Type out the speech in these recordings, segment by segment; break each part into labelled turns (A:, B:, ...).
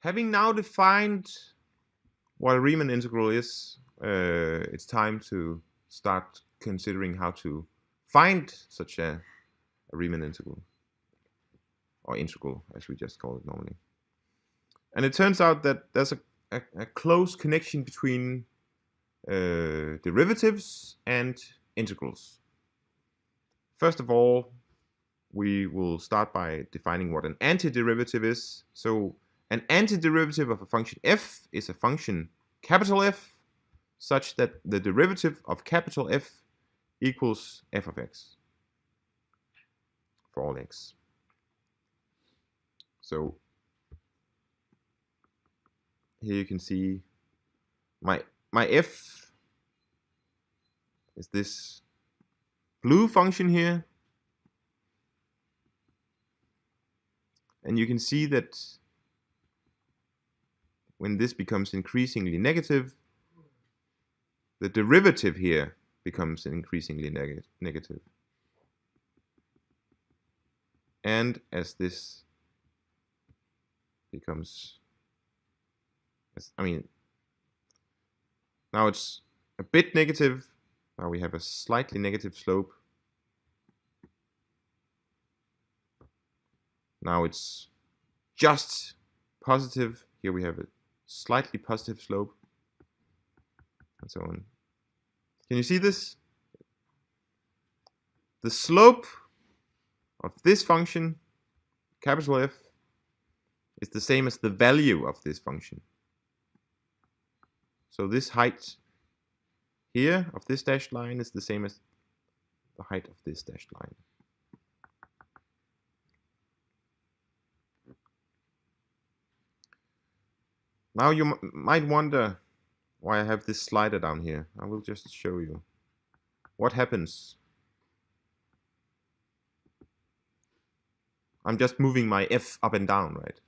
A: Having now defined what a Riemann integral is, it's time to start considering how to find such a Riemann integral, or integral as we just call it normally. And it turns out that there's a close connection between derivatives and integrals. First of all, we will start by defining what an antiderivative is. So an antiderivative of a function f is a function capital F such that the derivative of capital F equals f of x for all x. So here you can see my f is this blue function here. And you can see that when this becomes increasingly negative, the derivative here becomes increasingly negative. And as this becomes, now it's a bit negative. Now we have a slightly negative slope. Now it's just positive. Here we have a slightly positive slope, and so on. Can you see this? The slope of this function, capital F, is the same as the value of this function. So this height here of this dashed line is the same as the height of this dashed line. Now you might wonder why I have this slider down here. I will just show you what happens. I'm just moving my f up and down, right?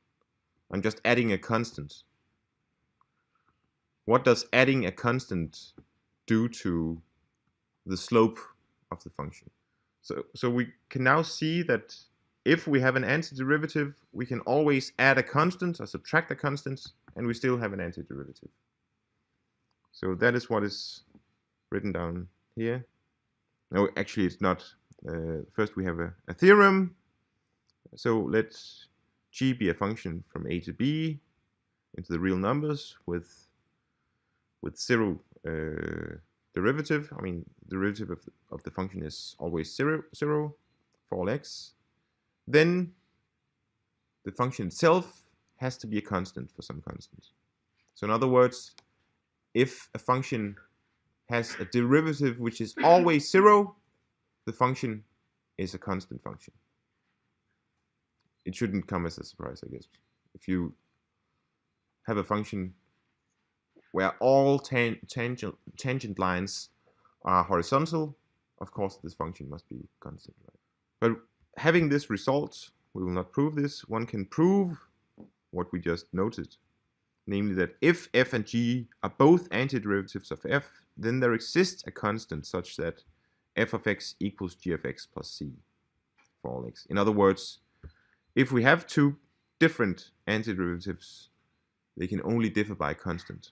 A: I'm just adding a constant. What does adding a constant do to the slope of the function? So we can now see that if we have an antiderivative, we can always add a constant or subtract a constant, and we still have an antiderivative. So that is what is written down here. No, actually it's not. First we have a theorem. So let g be a function from a to b into the real numbers with zero derivative. I mean, derivative of the function is always zero for all x. Then the function itself has to be a constant for some constant. So in other words, if a function has a derivative which is always zero, the function is a constant function. It shouldn't come as a surprise, I guess. If you have a function where all tangent lines are horizontal, of course this function must be constant, right? But having this result, we will not prove this, one can prove what we just noted, namely that if f and g are both antiderivatives of f, then there exists a constant such that f of x equals g of x plus c for all x. In other words, if we have two different antiderivatives, they can only differ by a constant.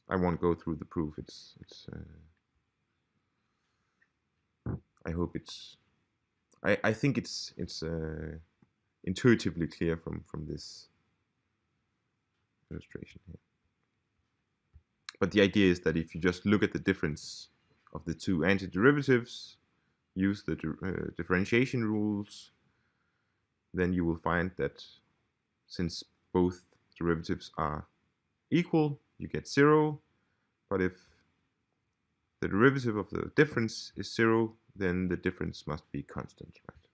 A: I won't go through the proof. I hope it's. I think it's intuitively clear from this illustration here. But the idea is that if you just look at the difference of the two antiderivatives, use the differentiation rules, then you will find that since both derivatives are equal, you get 0. But if the derivative of the difference is 0, then the difference must be constant, right?